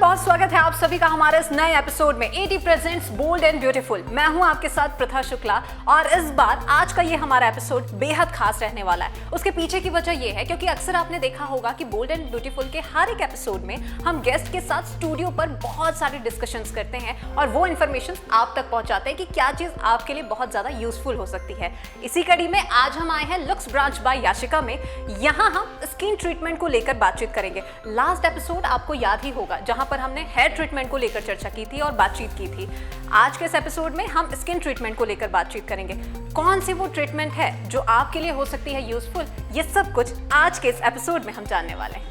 बहुत स्वागत है आप सभी का हमारे इस नए एपिसोड में 80 प्रेजेंट्स बोल्ड एंड ब्यूटीफुल। मैं हूं आपके साथ प्रथा शुक्ला और इस बार आज का ये हमारा एपिसोड बेहद खास रहने वाला है। उसके पीछे की वजह ये है क्योंकि अक्सर आपने देखा होगा कि बोल्ड एंड ब्यूटीफुल के हर एक एपिसोड में हम गेस्ट के साथ स्टूडियो पर बहुत सारे डिस्कशंस करते हैं और वो इन्फॉर्मेशन आप तक पहुंचाते हैं कि क्या चीज आपके लिए बहुत ज्यादा यूजफुल हो सकती है। इसी कड़ी में आज हम आए हैं लुक्स ब्रांच बाय याशिका में। यहाँ हम स्किन ट्रीटमेंट को लेकर बातचीत करेंगे। लास्ट एपिसोड आपको याद ही होगा जहां पर हमने हेयर ट्रीटमेंट को लेकर चर्चा की थी और बातचीत की थी। आज के इस एपिसोड में हम स्किन ट्रीटमेंट को लेकर बातचीत करेंगे। कौन सी वो ट्रीटमेंट है जो आपके लिए हो सकती है यूजफुल, ये सब कुछ आज के इस एपिसोड में हम जानने वाले हैं।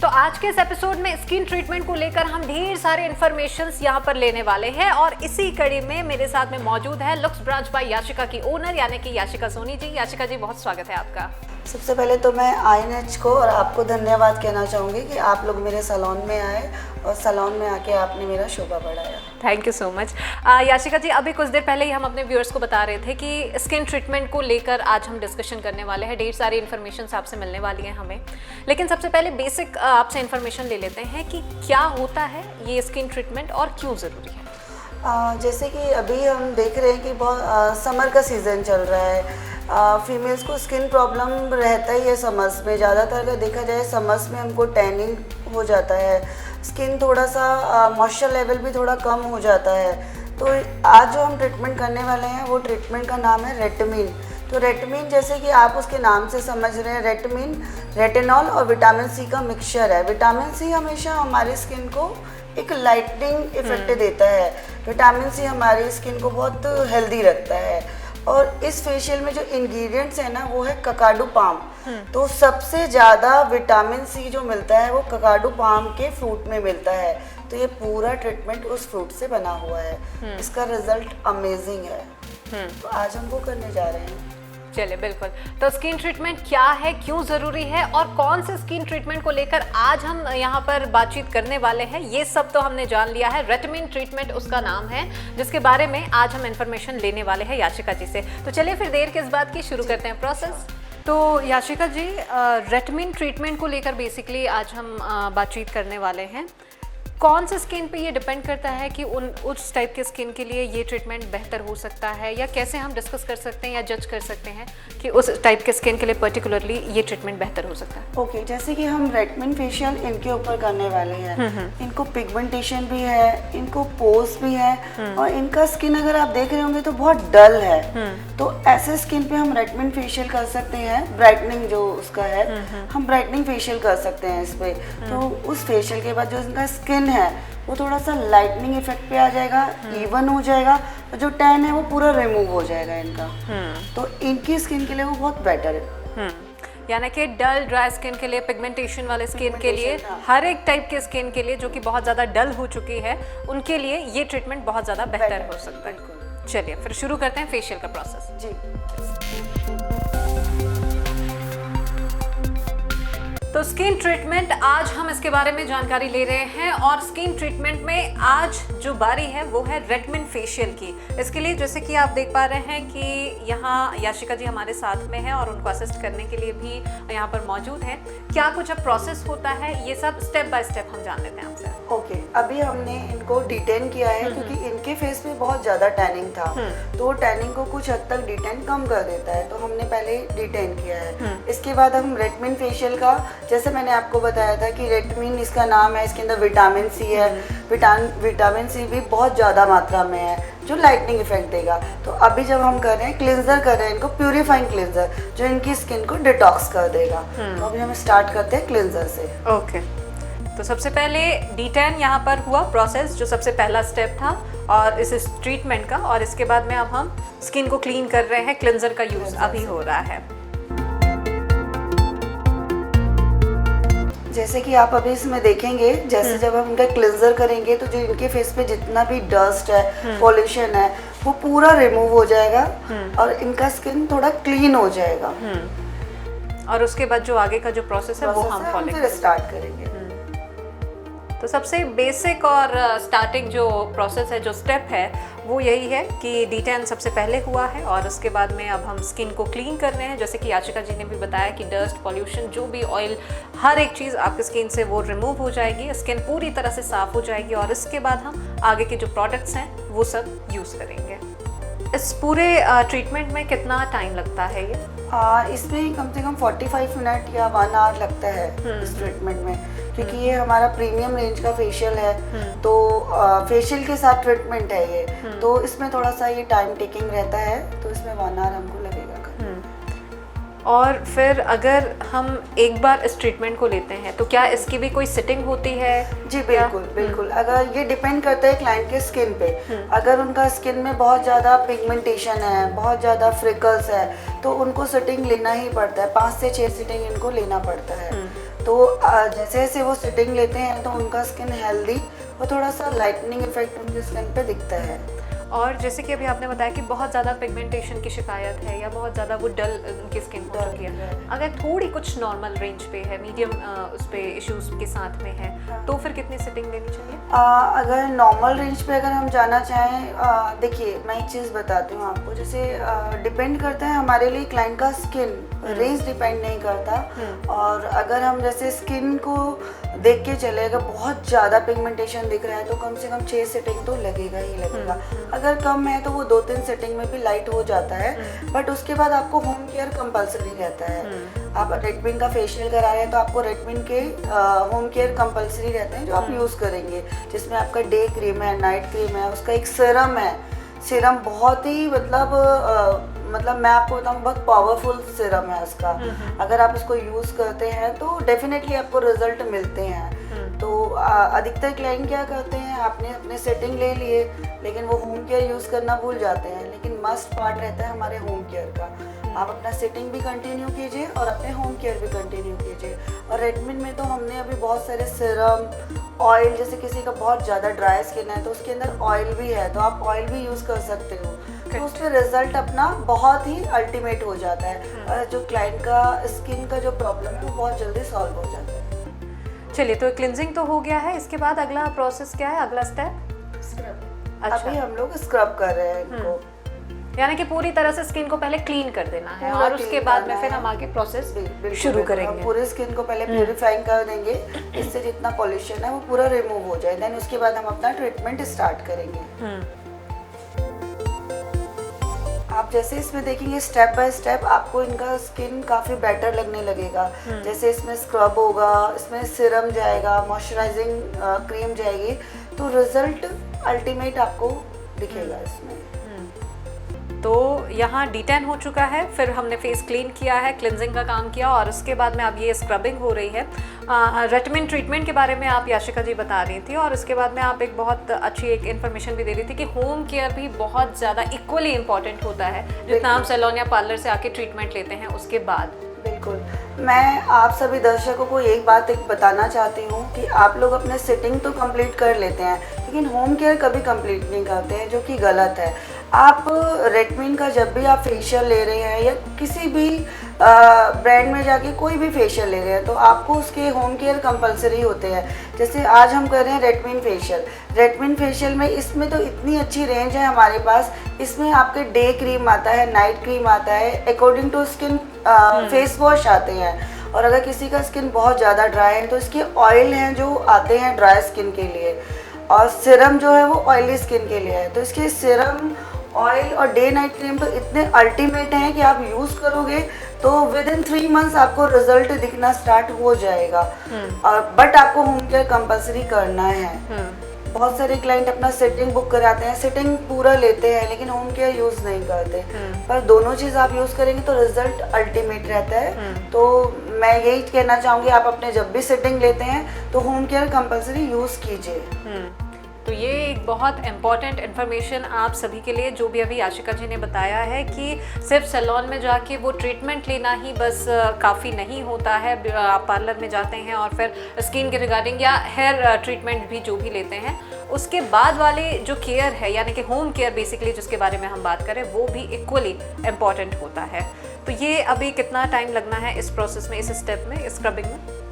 तो आज के इस एपिसोड में स्किन ट्रीटमेंट को लेकर हम ढेर सारे इन्फॉर्मेशंस यहाँ पर लेने वाले हैं और इसी कड़ी में मेरे साथ में मौजूद है लुक्स ब्रांच बाय याशिका की ओनर यानी कि याशिका सोनी जी। याशिका जी, बहुत स्वागत है आपका। सबसे पहले तो मैं INH को और आपको धन्यवाद कहना चाहूँगी कि आप लोग मेरे सैलून में आए और सैलून में आके आपने मेरा शोभा बढ़ाया। Thank you so much. Yashika ji, अभी कुछ देर पहले ही हम अपने व्यूअर्स को बता रहे थे कि स्किन ट्रीटमेंट को लेकर आज हम डिस्कशन करने वाले हैं। ढेर सारी इन्फॉर्मेशन आपसे मिलने वाली है हमें, लेकिन सबसे पहले बेसिक आपसे इन्फॉर्मेशन ले लेते हैं कि क्या होता है ये स्किन ट्रीटमेंट और क्यों ज़रूरी है। जैसे कि अभी हम देख रहे हैं कि बहुत समर का सीज़न चल रहा है। फीमेल्स को स्किन प्रॉब्लम रहता ही है समर्स में। ज़्यादातर अगर देखा जाए समर्स में हमको टैनिंग हो जाता है, स्किन थोड़ा सा मॉइस्चर लेवल भी थोड़ा कम हो जाता है। तो आज जो हम ट्रीटमेंट करने वाले हैं वो ट्रीटमेंट का नाम है रेटमिन। तो रेटमिन जैसे कि आप उसके नाम से समझ रहे हैं, रेटमिन रेटिनॉल और विटामिन सी का मिक्सचर है। विटामिन सी हमेशा हमारी स्किन को एक लाइटनिंग इफेक्ट देता है। विटामिन सी हमारी स्किन को बहुत हेल्दी रखता है। और इस फेशियल में जो इंग्रेडिएंट्स है ना वो है ककाडू पाम। तो सबसे ज़्यादा विटामिन सी जो मिलता है वो ककाडू पाम के फ्रूट में मिलता है। तो ये पूरा ट्रीटमेंट उस फ्रूट से बना हुआ है। इसका रिजल्ट अमेजिंग है। तो आज हम वो करने जा रहे हैं। चलिए, बिल्कुल। तो स्किन ट्रीटमेंट क्या है, क्यों ज़रूरी है और कौन से स्किन ट्रीटमेंट को लेकर आज हम यहाँ पर बातचीत करने वाले हैं, ये सब तो हमने जान लिया है। रेटमिन ट्रीटमेंट उसका नाम है जिसके बारे में आज हम इन्फॉर्मेशन लेने वाले हैं याशिका जी से। तो चलिए फिर देर किस बात की, शुरू करते हैं प्रोसेस। तो याशिका जी, रेटमिन ट्रीटमेंट को लेकर बेसिकली आज हम बातचीत करने वाले हैं। कौन से स्किन पे ये डिपेंड करता है कि उस टाइप के स्किन के लिए ये ट्रीटमेंट बेहतर हो सकता है, या कैसे हम डिस्कस कर सकते हैं या जज कर सकते हैं कि उस टाइप के स्किन के लिए पर्टिकुलरली ये ट्रीटमेंट बेहतर हो सकता है। ओके, जैसे कि हम रेटमिन फेशियल इनके ऊपर करने वाले हैं। इनको पिगमेंटेशन भी है, इनको पोर्स भी है और इनका स्किन अगर आप देख रहे होंगे तो बहुत डल है। तो ऐसे स्किन पे हम रेटमिन फेशियल कर सकते हैं। ब्राइटनिंग जो उसका है, हम ब्राइटनिंग फेशियल कर सकते हैं इस पे। तो उस फेशियल के बाद जो इनका स्किन है वो थोड़ा सा लाइटनिंग इफेक्ट पे आ जाएगा, इवन हो जाएगा और जो टैन है वो पूरा रिमूव हो जाएगा इनका। तो इनकी स्किन के लिए वो बहुत बेटर है। यानी कि डल ड्राई स्किन के लिए, पिगमेंटेशन वाले स्किन के लिए, हर एक टाइप के स्किन के लिए जो कि बहुत ज़्यादा डल हो चुकी है उनके लिए ये ट्रीटमेंट बहुत ज़्यादा बेहतर हो सकता है। चलिए फिर शुरू करते हैं फेशियल का प्रोसेस। जी। तो स्किन ट्रीटमेंट, आज हम इसके बारे में जानकारी ले रहे हैं और स्किन ट्रीटमेंट में आज जो बारी है वो है रेटमिन फेशियल की। इसके लिए जैसे कि आप देख पा रहे हैं कि यहाँ याशिका जी हमारे साथ में है और उनको असिस्ट करने के लिए भी यहाँ पर मौजूद है। क्या कुछ अब प्रोसेस होता है, ये सब स्टेप बाय स्टेप हम जान लेते हैं आपसे। ओके, अभी हमने इनको डिटेन किया है क्योंकि इनके फेस पे बहुत ज़्यादा टैनिंग था। तो टैनिंग को कुछ हद तक डिटेन कम कर देता है, तो हमने पहले डिटेन किया है। इसके बाद हम रेटमिन फेशियल का, जैसे मैंने आपको बताया था कि रेटमिन इसका नाम है, इसके अंदर विटामिन सी है। विटामिन सी भी बहुत ज़्यादा मात्रा में है जो लाइटनिंग इफेक्ट देगा। तो अभी जब हम कर रहे हैं क्लिंजर कर रहे हैं, इनको प्यूरिफाइंग क्लिंजर जो इनकी स्किन को डिटॉक्स कर देगा। तो अभी हम स्टार्ट करते हैं क्लिंजर से। ओके, तो सबसे पहले डिटेन यहाँ पर हुआ प्रोसेस, जो सबसे पहला स्टेप था, और इस ट्रीटमेंट का, और इसके बाद में अब हम स्किन को क्लीन कर रहे हैं, क्लेंजर का यूज़ अभी हो रहा है। जैसे कि आप अभी इसमें देखेंगे, जैसे जब हम इनका क्लिंजर करेंगे तो जो इनके फेस पे जितना भी डस्ट है, पॉल्यूशन है, वो पूरा रिमूव हो जाएगा और इनका स्किन थोड़ा क्लीन हो जाएगा। और उसके बाद जो आगे का जो प्रोसेस है वो हम फॉलो फिर स्टार्ट करेंगे। तो सबसे बेसिक और स्टार्टिंग जो प्रोसेस है, जो स्टेप है, वो यही है कि D10 सबसे पहले हुआ है और उसके बाद में अब हम स्किन को क्लीन कर रहे हैं। जैसे कि याचिका जी ने भी बताया कि डस्ट, पॉल्यूशन, जो भी ऑयल, हर एक चीज़ आपकी स्किन से वो रिमूव हो जाएगी, स्किन पूरी तरह से साफ़ हो जाएगी और इसके बाद हम आगे के जो प्रोडक्ट्स हैं वो सब यूज़ करेंगे। इस पूरे ट्रीटमेंट में कितना टाइम लगता है ये? इसमें कम से कम 45 मिनट या 1 आवर लगता है इस ट्रीटमेंट में, क्योंकि ये हमारा प्रीमियम रेंज का फेशियल है। तो फेशियल के साथ ट्रीटमेंट है ये, तो इसमें थोड़ा सा ये टाइम टेकिंग रहता है, तो इसमें 1 आवर हमको लगेगा। और फिर अगर हम एक बार इस ट्रीटमेंट को लेते हैं तो क्या इसकी भी कोई सिटिंग होती है? जी बिल्कुल बिल्कुल। अगर ये डिपेंड करता है क्लाइंट के स्किन पे, अगर उनका स्किन में बहुत ज़्यादा पिगमेंटेशन है, बहुत ज़्यादा फ्रिकल्स है, तो उनको सिटिंग लेना ही पड़ता है। 5 से 6 सिटिंग इनको लेना पड़ता है। तो जैसे जैसे वो सिटिंग लेते हैं तो उनका स्किन हेल्दी और थोड़ा सा लाइटनिंग इफेक्ट उनके स्किन पे दिखता है। और जैसे कि अभी आपने बताया कि बहुत ज़्यादा पिगमेंटेशन की शिकायत है या बहुत ज़्यादा वो डल उनकी स्किन हो चुकी है, अगर थोड़ी कुछ नॉर्मल रेंज पे है, मीडियम उस पे इश्यूज के साथ में है, तो फिर कितनी सिटिंग लेनी चाहिए? अगर नॉर्मल रेंज पे अगर हम जाना चाहें, देखिए मैं एक चीज़ बताती हूँ आपको, जैसे डिपेंड करता है हमारे लिए क्लाइंट का स्किन, रेंज डिपेंड नहीं करता। और अगर हम जैसे स्किन को देख के चले, अगर बहुत ज़्यादा पिगमेंटेशन दिख रहा है तो कम से कम 6 सेटिंग तो लगेगा ही लगेगा। अगर कम है तो वो 2-3 सेटिंग में भी लाइट हो जाता है, बट उसके बाद आपको होम केयर कंपलसरी रहता है। आप रेडमिन का फेशियल करा रहे हैं तो आपको रेडमिन के होम केयर कंपलसरी रहते हैं जो आप यूज़ करेंगे, जिसमें आपका डे क्रीम है, नाइट क्रीम है, उसका एक सीरम है। सीरम बहुत ही मतलब मैं आपको बताऊँ, बहुत पावरफुल सीरम है उसका। अगर आप उसको यूज़ करते हैं तो डेफिनेटली आपको रिजल्ट मिलते हैं। तो अधिकतर क्लाइंट क्या करते हैं, आपने अपने सेटिंग ले लिए लेकिन वो होम केयर यूज़ करना भूल जाते हैं। लेकिन मस्ट पार्ट रहता है हमारे होम केयर का। आप अपना सेटिंग भी कंटिन्यू कीजिए और अपने होम केयर भी कंटिन्यू कीजिए। और रेडमिन में तो हमने अभी बहुत सारे सीरम, ऑयल, जैसे किसी का बहुत ज़्यादा ड्राई स्किन है तो उसके अंदर ऑयल भी है, तो आप ऑयल भी यूज़ कर सकते हो। तो उसमें रिजल्ट अपना बहुत ही अल्टीमेट हो जाता है और जो क्लाइंट का स्किन का जो प्रॉब्लम है वो बहुत जल्दी सॉल्व हो जाता है। चलिए, तो क्लिनजिंग तो हो गया है, इसके बाद अगला प्रोसेस क्या है, अगला स्टेप? स्क्रब। अच्छा। अभी हम लोग स्क्रब कर रहे हैं इनको, यानी कि पूरी तरह से स्किन को पहले क्लीन कर देना है पूरा और उसके clean बाद करना में फिर है। हम आगे प्रोसेस बिल्कुल, शुरू बिल्कुल। करेंगे। हम पूरे स्किन को पहले प्यूरिफाइंग कर देंगे, इससे जितना पॉल्यूशन है वो पूरा रिमूव हो जाए। देन उसके बाद हम अपना ट्रीटमेंट स्टार्ट करेंगे। आप जैसे इसमें देखेंगे स्टेप बाय स्टेप आपको इनका स्किन काफ़ी बेटर लगने लगेगा। जैसे इसमें स्क्रब होगा, इसमें सीरम जाएगा, मॉइस्चराइजिंग क्रीम जाएगी, तो रिजल्ट अल्टीमेट आपको दिखेगा इसमें। तो यहाँ D10 हो चुका है, फिर हमने फेस क्लीन किया है, क्लिनजिंग का काम किया और उसके बाद में अब ये स्क्रबिंग हो रही है। रेटमिन ट्रीटमेंट के बारे में आप याशिका जी बता रही थी और इसके बाद में आप एक बहुत अच्छी एक इन्फॉर्मेशन भी दे रही थी कि होम केयर भी बहुत ज़्यादा इक्वली इम्पॉर्टेंट होता है जितना हम सैलून या पार्लर से आके ट्रीटमेंट लेते हैं उसके बाद। बिल्कुल। मैं आप सभी दर्शकों को एक बात बताना चाहती हूँ कि आप लोग अपने सेटिंग तो कंप्लीट कर लेते हैं लेकिन होम केयर कभी कंप्लीट नहीं करते हैं, जो कि गलत है। आप रेडमिन का जब भी आप फेशियल ले रहे हैं या किसी भी ब्रांड में जाके कोई भी फेशियल ले रहे हैं तो आपको उसके होम केयर कंपलसरी होते हैं। जैसे आज हम कर रहे हैं रेडमिन फेशियल में इसमें तो इतनी अच्छी रेंज है हमारे पास। इसमें आपके डे क्रीम आता है, नाइट क्रीम आता है, according to skin face wash आते हैं। और अगर किसी का स्किन बहुत ज़्यादा ड्राई है तो इसके ऑयल हैं जो आते हैं ड्राई स्किन के लिए, और सीरम जो है वो ऑयली स्किन के लिए है। तो इसके सीरम, ऑयल और डे नाइट क्रीम तो इतने अल्टीमेट हैं कि आप यूज़ करोगे तो विद इन 3 मंथ्स आपको रिजल्ट दिखना स्टार्ट हो जाएगा। और बट आपको होम केयर कंपलसरी करना है। बहुत सारे क्लाइंट अपना सेटिंग बुक कराते हैं, सेटिंग पूरा लेते हैं लेकिन होम केयर यूज़ नहीं करते। पर दोनों चीज़ आप यूज़ करेंगे तो रिजल्ट अल्टीमेट रहता है। तो मैं यही कहना चाहूँगी, आप अपने जब भी सेटिंग लेते हैं तो होम केयर कंपलसरी यूज़ कीजिए। तो ये एक बहुत इम्पॉर्टेंट इन्फॉर्मेशन आप सभी के लिए, जो भी अभी आशिका जी ने बताया है कि सिर्फ सैलून में जाके वो ट्रीटमेंट लेना ही बस काफ़ी नहीं होता है। आप पार्लर में जाते हैं और फिर स्किन के रिगार्डिंग या हेयर ट्रीटमेंट भी जो भी लेते हैं, उसके बाद वाले जो केयर है यानी कि होम केयर बेसिकली जिसके बारे में हम बात करें, वो भी इक्वली इम्पॉर्टेंट होता है। तो ये अभी कितना टाइम लगना है इस प्रोसेस में, इस स्टेप में, स्क्रबिंग में?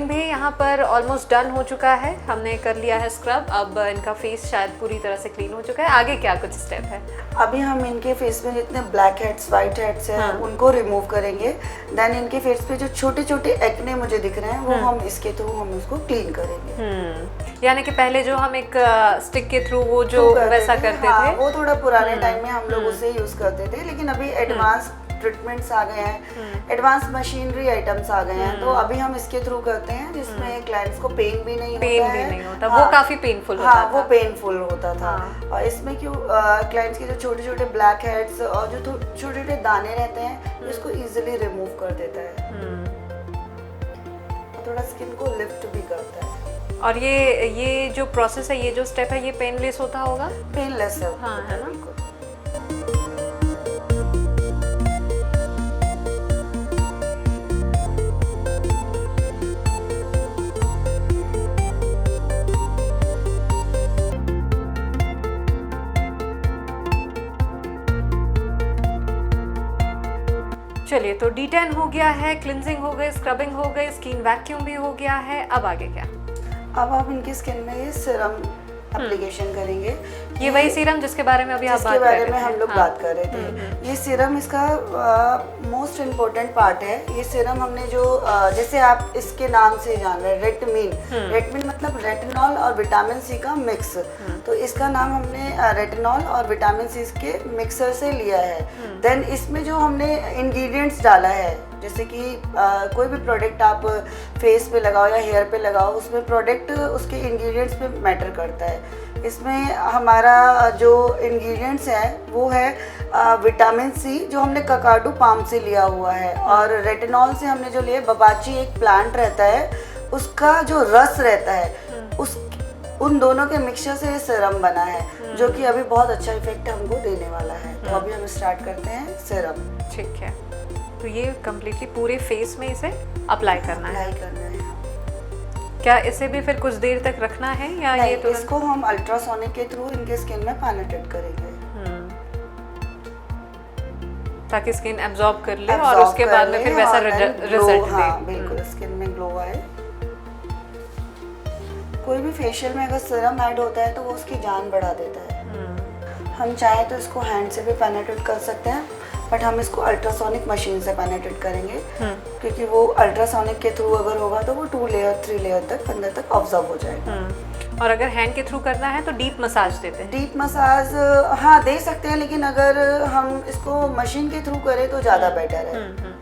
भी यहाँ पर ऑलमोस्ट डन हो चुका है, हमने कर लिया है स्क्रब। अब इनका फेस शायद पूरी तरह से क्लीन हो चुका है। आगे क्या कुछ स्टेप है? अभी हम इनके फेस में जितने ब्लैक हेड्स, वाइट हेड्स हैं, उनको रिमूव करेंगे। देन इनके फेस पे जो छोटे छोटे एक्ने मुझे दिख रहे हैं, वो हम इसके थ्रू हम उसको क्लीन करेंगे। यानी कि पहले जो हम एक स्टिक के थ्रू वो जो वैसा करते थे, वो थोड़ा पुराने टाइम में हम लोग उसे यूज करते थे, लेकिन अभी एडवांस ट्रीटमेंट्स आ गए हैं, एडवांस मशीनरी आइटम्स आ गए हैं, तो अभी हम इसके थ्रू करते हैं जिसमें क्लाइंट्स को पेन भी नहीं होता है। वो काफी पेनफुल होता था। वो पेनफुल होता था। और इसमें क्यों क्लाइंट्स के जो छोटे छोटे ब्लैक हेड्स और जो छोटे छोटे दाने रहते हैं, इसको इजीली रिमूव कर देता है, थोड़ा स्किन को लिफ्ट भी करता है। और ये जो प्रोसेस है, ये जो स्टेप है, ये पेनलेस होता होगा? पेनलेस है। हाँ, है ना? चलिए, तो D10 हो गया है, क्लिनजिंग हो गई, स्क्रबिंग हो गई, स्किन वैक्यूम भी हो गया है। अब आगे क्या? अब आप इनकी स्किन में ये सीरम एप्लीकेशन करेंगे। ये वही सीरम जिसके बारे में अभी आप बात कर रहे थे, जिसके बारे में हम लोग बात कर रहे थे। ये सीरम इसका मोस्ट इम्पोर्टेंट पार्ट है। ये सीरम हमने जो जैसे आप इसके नाम से जान रहे हैं, रेटमिन मतलब रेटिनॉल और विटामिन सी का मिक्स, तो इसका नाम हमने रेटिनॉल और विटामिन सी के मिक्सर से लिया है। देन इसमें जो हमने इंग्रेडिएंट्स डाला है, जैसे कि कोई भी प्रोडक्ट आप फेस पे लगाओ या हेयर पे लगाओ, उसमें प्रोडक्ट उसके इंग्रेडिएंट्स पे मैटर करता है। इसमें हमारा जो इंग्रेडिएंट्स है वो है विटामिन सी, जो हमने ककाडू पाम से लिया हुआ है, और रेटिनॉल से हमने जो लिया, बबाची एक प्लांट रहता है, उसका जो रस रहता है, उन दोनों के मिक्सचर से ये सीरम बना है, जो कि अभी बहुत अच्छा इफेक्ट हमको देने वाला है। तो अभी हम स्टार्ट करते हैं सीरम। ठीक है, तो ये कम्प्लीटली पूरे फेस में इसे अप्लाई करना है। क्या इसे भी फिर कुछ देर तक रखना है या नहीं, ये तो इसको हम अल्ट्रासोनिक के थ्रू इनके स्किन में पेनिट्रेट करेंगे, ताकि स्किन एब्जॉर्ब कर ले और उसके बाद में फिर वैसा रिजल्ट दे। बिल्कुल, स्किन में ग्लो आए। कोई भी फेशियल में अगर सीरम ऐड होता है तो वो उसकी जान बढ़ा देता है। हम चाहे तो इसको हैंड से भी पेनिट्रेट कर सकते हैं, बट हम इसको अल्ट्रासोनिक मशीन से पेनिट्रेट करेंगे, क्योंकि वो अल्ट्रासोनिक के थ्रू अगर होगा तो वो 2 लेयर 3 लेयर तक अंदर तक ऑब्जर्व हो जाएगा। और अगर हैंड के थ्रू करना है तो डीप मसाज देते हैं? डीप मसाज हाँ दे सकते हैं, लेकिन अगर हम इसको मशीन के थ्रू करें तो ज़्यादा बेटर है।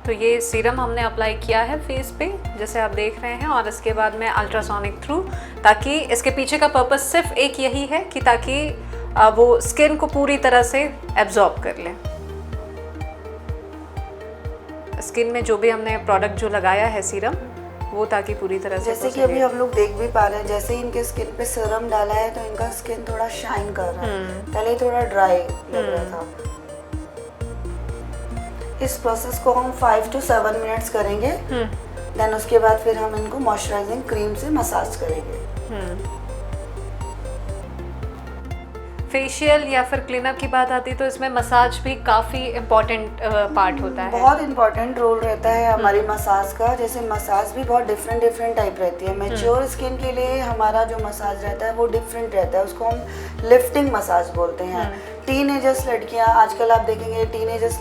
तो ये सीरम हमने अप्लाई किया है फेस पे, जैसे आप देख रहे हैं, और इसके बाद में अल्ट्रासोनिक थ्रू, ताकि इसके पीछे का पर्पस सिर्फ एक यही है कि ताकि वो स्किन को पूरी तरह से एब्जॉर्ब कर ले। स्किन में जो भी हमने प्रोडक्ट जो लगाया है सीरम, वो ताकि पूरी तरह से, जैसे कि अभी हम लोग देख भी पा रहे हैं, जैसे ही इनके स्किन पे सीरम डाला है तो इनका स्किन थोड़ा शाइन कर रहा है, पहले थोड़ा ड्राई लग रहा था। इस प्रोसेस को हम 5 to 7 मिनट्स करेंगे। देन उसके बाद फिर हम इनको मॉइस्चराइजिंग क्रीम से मसाज करेंगे। फेशियल या फिर क्लीनअप की बात आती है तो इसमें मसाज भी काफ़ी इम्पोर्टेंट पार्ट होता है। बहुत इम्पोर्टेंट रोल रहता है हमारी मसाज का। जैसे मसाज भी बहुत डिफरेंट टाइप रहती है। मैच्योर स्किन के लिए हमारा जो मसाज रहता है वो डिफरेंट रहता है, उसको हम लिफ्टिंग मसाज बोलते हैं। टीनेजर्स लड़कियां, आजकल आप देखेंगे टीनेजर्स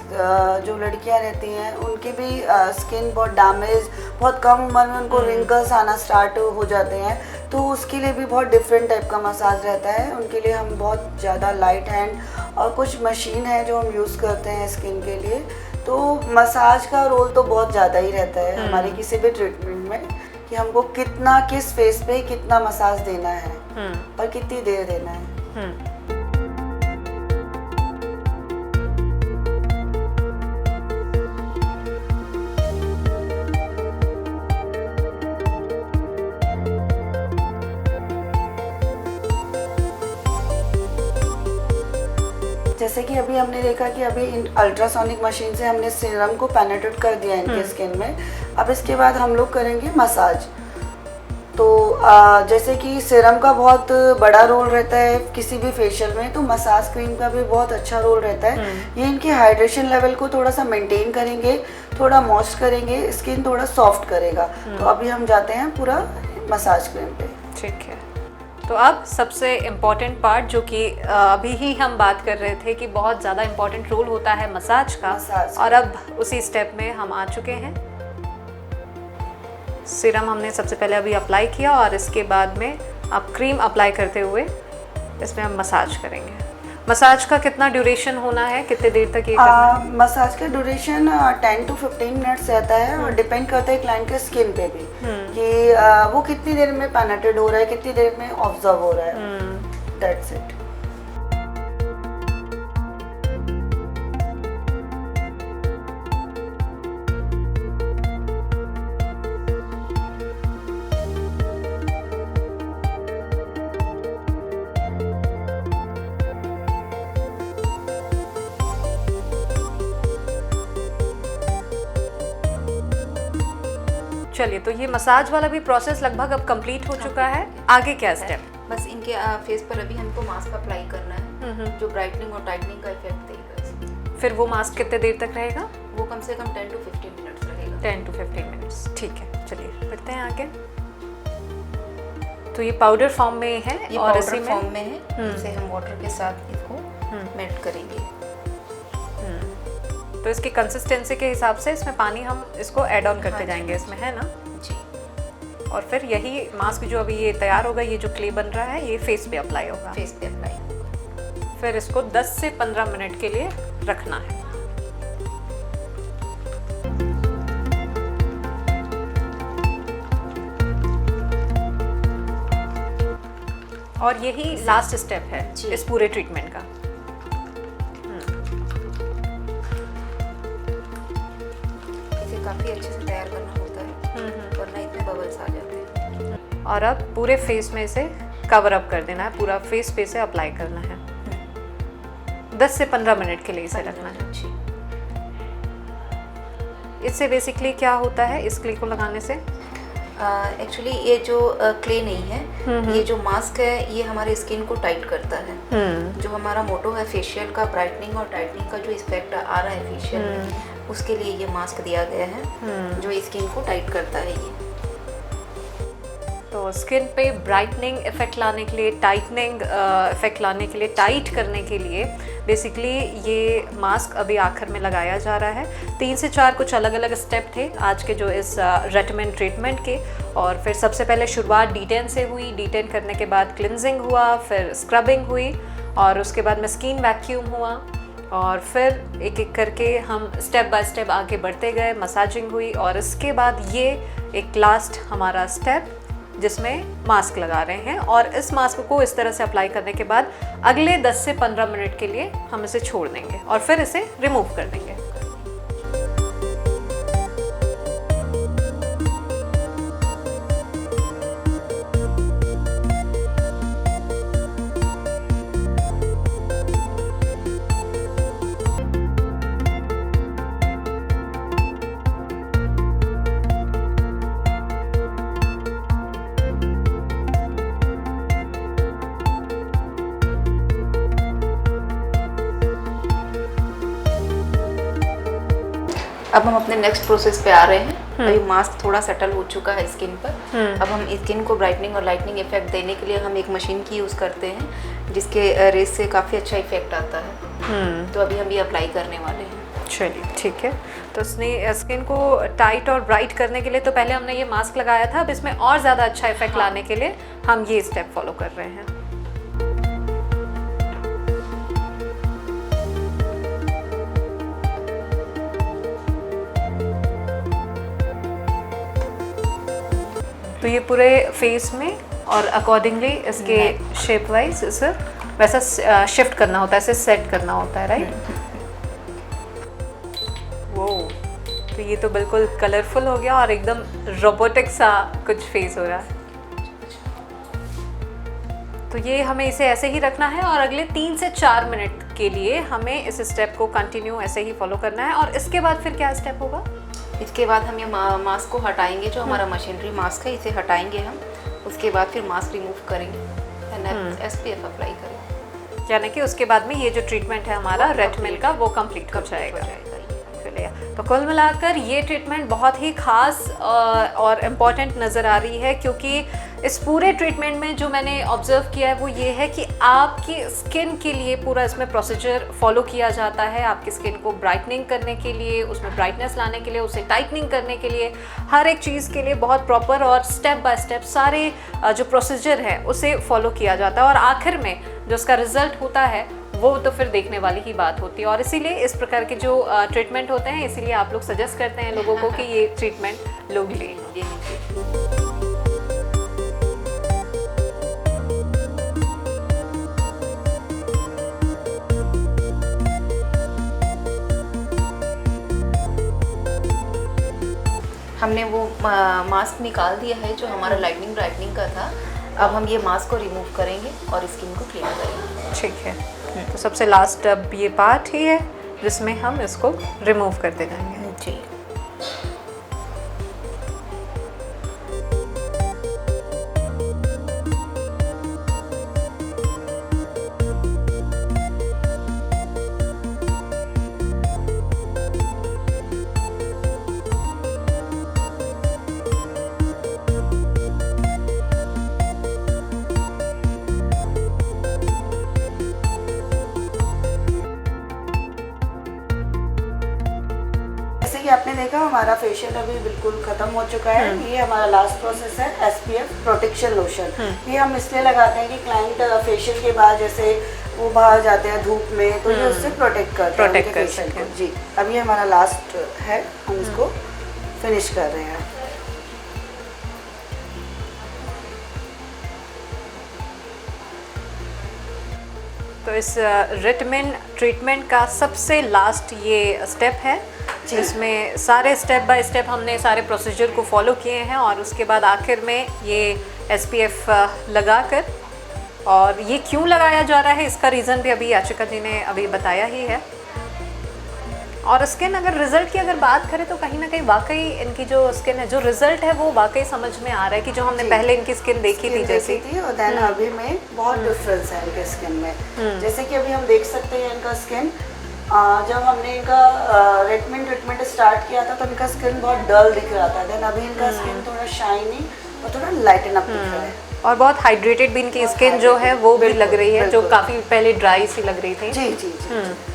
जो लड़कियां रहती हैं उनकी भी स्किन बहुत डैमेज, बहुत कम उम्र में उनको रिंकल्स आना स्टार्ट हो जाते हैं, तो उसके लिए भी बहुत डिफरेंट टाइप का मसाज रहता है। उनके लिए हम बहुत ज़्यादा लाइट हैंड और कुछ मशीन है जो हम यूज़ करते हैं स्किन के लिए। तो मसाज का रोल तो बहुत ज़्यादा ही रहता है हमारे किसी भी ट्रीटमेंट में, कि हमको कितना किस फेस पे कितना मसाज देना है और कितनी देर देना है। जैसे कि अभी हमने देखा कि अभी अल्ट्रासोनिक मशीन से हमने सीरम को पेनेट्रेट कर दिया इनके स्किन में। अब इसके बाद हम लोग करेंगे मसाज। तो जैसे कि सीरम का बहुत बड़ा रोल रहता है किसी भी फेशियल में, तो मसाज क्रीम का भी बहुत अच्छा रोल रहता है। ये इनके हाइड्रेशन लेवल को थोड़ा सा मेंटेन करेंगे, थोड़ा मॉइस्ट करेंगे, स्किन थोड़ा सॉफ्ट करेगा। तो अभी हम जाते हैं पूरा मसाज क्रीम पे। ठीक है, तो अब सबसे इम्पॉर्टेंट पार्ट जो कि अभी ही हम बात कर रहे थे कि बहुत ज़्यादा इम्पॉर्टेंट रोल होता है मसाज का, और अब उसी स्टेप में हम आ चुके हैं। सीरम हमने सबसे पहले अभी अप्लाई किया और इसके बाद में अब क्रीम अप्लाई करते हुए इसमें हम मसाज करेंगे। मसाज का कितना ड्यूरेशन होना है, कितने देर तक ये करना है? मसाज का ड्यूरेशन 10 to 15 मिनट्स रहता है और डिपेंड करता है क्लाइंट के स्किन पे भी कि वो कितनी देर में पेनेट्रेट हो रहा है, कितनी देर में ऑब्जर्व हो रहा है। That's it. चलिए, तो ये मसाज वाला भी प्रोसेस लगभग अब कंप्लीट हो चुका है। आगे क्या स्टेप? बस इनके फेस पर अभी हमको मास्क अप्लाई करना है जो ब्राइटनिंग और टाइटनिंग का इफेक्ट देगा। फिर वो मास्क कितने देर तक रहेगा? वो कम से कम 10 to 15 मिनट्स रहेगा। 10 to 15 मिनट्स, ठीक है। चलिए बढ़ते हैं आगे। तो ये पाउडर फॉर्म में है ये और पाउडर इसी फॉर्म में में है। इसे हम वाटर के साथ इसको मेल्ट करेंगे। तो इसकी कंसिस्टेंसी के हिसाब से इसमें पानी हम इसको ऐड ऑन करते जाएंगे इसमें, है ना जी। और फिर यही मास्क जो अभी ये तैयार होगा, ये जो क्ले बन रहा है, ये फेस पे अप्लाई होगा। फेस पे अप्लाई होगा। फिर इसको 10 से 15 मिनट के लिए रखना है। और यही लास्ट स्टेप है इस पूरे ट्रीटमेंट का। काफ़ी अच्छे से तैयार करना होता है वरना इतने बबल्स आ जाते हैं। और अब पूरे फेस में इसे कवर अप कर देना है, पूरा फेस पे से अप्लाई करना है। 10 से 15 मिनट के लिए इसे रखना है। इससे बेसिकली क्या होता है इस क्ले को लगाने से? एक्चुअली ये जो क्ले नहीं है, ये जो मास्क है ये हमारे स्किन को टाइट करता है। जो हमारा मोटो है फेशियल का, ब्राइटनिंग और टाइटनिंग का जो इफेक्ट आ रहा है फेशियल में, उसके लिए ये मास्क दिया गया है जो स्किन को टाइट करता है। ये तो स्किन पे ब्राइटनिंग इफेक्ट लाने के लिए, टाइटनिंग इफेक्ट लाने के लिए, टाइट करने के लिए बेसिकली ये मास्क अभी आखिर में लगाया जा रहा है। 3 से 4 कुछ अलग अलग स्टेप थे आज के जो इस रेटिमेंट ट्रीटमेंट के। और फिर सबसे पहले शुरुआत D10 से हुई, D10 करने के बाद क्लिनजिंग हुआ, फिर स्क्रबिंग हुई और उसके बाद में स्किन वैक्यूम हुआ और फिर एक एक करके हम स्टेप बाय स्टेप आगे बढ़ते गए, मसाजिंग हुई और इसके बाद ये एक लास्ट हमारा स्टेप जिसमें मास्क लगा रहे हैं। और इस मास्क को इस तरह से अप्लाई करने के बाद अगले 10 से 15 मिनट के लिए हम इसे छोड़ देंगे और फिर इसे रिमूव कर देंगे। अब हम अपने नेक्स्ट प्रोसेस पे आ रहे हैं। अभी मास्क थोड़ा सेटल हो चुका है स्किन पर। अब हम स्किन को ब्राइटनिंग और लाइटनिंग इफेक्ट देने के लिए हम एक मशीन की यूज़ करते हैं जिसके रेस से काफ़ी अच्छा इफेक्ट आता है। तो अभी हम ये अप्लाई करने वाले हैं। चलिए ठीक है। तो उसने स्किन को टाइट और ब्राइट करने के लिए तो पहले हमने ये मास्क लगाया था, अब इसमें और ज़्यादा अच्छा इफेक्ट लाने के लिए हम ये स्टेप फॉलो कर रहे हैं। तो ये पूरे फेस में और अकॉर्डिंगली इसके शेप वाइज इसे वैसा शिफ्ट करना होता है, इसे सेट करना होता है, राइट? वो तो ये तो बिल्कुल कलरफुल हो गया और एकदम रोबोटिक सा कुछ फेस हो रहा है। तो ये हमें इसे ऐसे ही रखना है और अगले 3 से 4 मिनट के लिए हमें इस स्टेप को कंटिन्यू ऐसे ही फॉलो करना है। और इसके बाद फिर क्या स्टेप होगा? इसके बाद हम ये मास्क को हटाएंगे, जो हमारा मशीनरी मास्क है इसे हटाएंगे हम। उसके बाद फिर मास्क रिमूव करेंगे एंड SPF अप्लाई करेंगे। यानी कि उसके बाद में ये जो ट्रीटमेंट है हमारा रेटमिल का वो कंप्लीट हो जाएगा। चलिए, तो कुल मिलाकर ये ट्रीटमेंट बहुत ही खास और इम्पॉर्टेंट नज़र आ रही है, क्योंकि इस पूरे ट्रीटमेंट में जो मैंने ऑब्जर्व किया है वो ये है कि आपकी स्किन के लिए पूरा इसमें प्रोसीजर फॉलो किया जाता है। आपकी स्किन को ब्राइटनिंग करने के लिए, उसमें ब्राइटनेस लाने के लिए, उसे टाइटनिंग करने के लिए, हर एक चीज़ के लिए बहुत प्रॉपर और स्टेप बाय स्टेप सारे जो प्रोसीजर है उसे फॉलो किया जाता है। और आखिर में जो उसका रिजल्ट होता है वो तो फिर देखने वाली ही बात होती है। और इसीलिए इस प्रकार के जो ट्रीटमेंट होते हैं, इसीलिए आप लोग सजेस्ट करते हैं लोगों को कि ये ट्रीटमेंट लोग लें। हमने वो मास्क निकाल दिया है जो हमारा लाइटनिंग ब्राइटनिंग का था। अब हम ये मास्क को रिमूव करेंगे और स्किन को क्लीन करेंगे। ठीक है, तो सबसे लास्ट अब ये पार्ट ही है जिसमें हम इसको रिमूव करते जाएंगे। जी। जैसे कि आपने देखा हमारा फेशियल अभी बिल्कुल खत्म हो चुका है। ये हमारा लास्ट प्रोसेस है SPF प्रोटेक्शन लोशन। ये हम इसलिए लगाते हैं कि क्लाइंट फेशियल के बाद जैसे वो बाहर जाते हैं धूप में, तो ये उससे प्रोटेक्ट करते हैं उनके फेशियल को। जी, अब ये हमारा लास्ट है, हम इसको फिनिश कर रहे हैं। तो इस रेटमिन ट्रीटमेंट का सबसे लास्ट ये स्टेप है, जिसमें सारे स्टेप बाय स्टेप हमने सारे प्रोसीजर को फॉलो किए हैं। और उसके बाद आखिर में ये SPF लगाकर, और ये क्यों लगाया जा रहा है इसका रीज़न भी अभी याचिका जी ने अभी बताया ही है। और स्किन अगर रिजल्ट की अगर बात करें तो कहीं ना कहीं वाकई इनकी जो स्किन है, जो रिजल्ट है वो वाकई समझ में आ रहा है कि जो हमने पहले इनकी स्किन देखी थी जैसी थी और देन अभी में बहुत डिफरेंस है इनके स्किन में। जैसे कि अभी हम देख सकते हैं इनका स्किन, जब हमने इनका रेटमिन ट्रीटमेंट स्टार्ट किया था तो इनका स्किन बहुत डल दिख रहा था। देन अभी इनका स्किन थोड़ा शाइनी और थोड़ा लाइटन अप दिख रहा है और बहुत हाइड्रेटेड भी इनकी स्किन जो है वो भी लग रही है, जो काफ़ी पहले ड्राई सी लग रही थी। जी जी जी।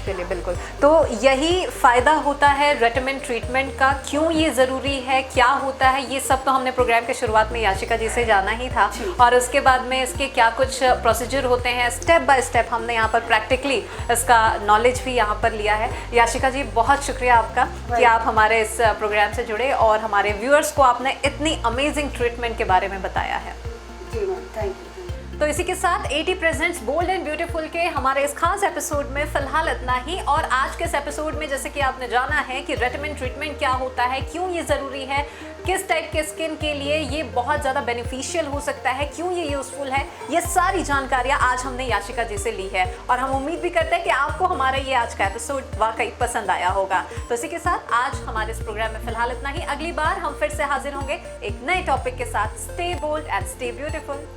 चलिए, बिल्कुल। तो यही फ़ायदा होता है रेटमिन ट्रीटमेंट का। क्यों ये ज़रूरी है, क्या होता है, ये सब तो हमने प्रोग्राम के शुरुआत में याचिका जी से जाना ही था। और उसके बाद में इसके क्या कुछ प्रोसीजर होते हैं, स्टेप बाय स्टेप हमने यहाँ पर प्रैक्टिकली इसका नॉलेज भी यहाँ पर लिया है। याचिका जी, बहुत शुक्रिया आपका कि आप हमारे इस प्रोग्राम से जुड़े और हमारे व्यूअर्स को आपने इतनी अमेजिंग ट्रीटमेंट के बारे में बताया है। जी मैम, थैंक यू। तो इसी के साथ 80 प्रेजेंट्स बोल्ड एंड ब्यूटीफुल के हमारे इस खास एपिसोड में फिलहाल इतना ही। और आज के इस एपिसोड में जैसे कि आपने जाना है कि रेटमिन ट्रीटमेंट क्या होता है, क्यों ये ज़रूरी है, किस टाइप के स्किन के लिए ये बहुत ज़्यादा बेनिफिशियल हो सकता है, क्यों ये यूज़फुल है, ये सारी जानकारियाँ आज हमने याचिका जी से ली है। और हम उम्मीद भी करते हैं कि आपको हमारा ये आज का एपिसोड वाकई पसंद आया होगा। तो इसी के साथ आज हमारे इस प्रोग्राम में फिलहाल इतना ही। अगली बार हम फिर से हाजिर होंगे एक नए टॉपिक के साथ। Stay bold and stay beautiful.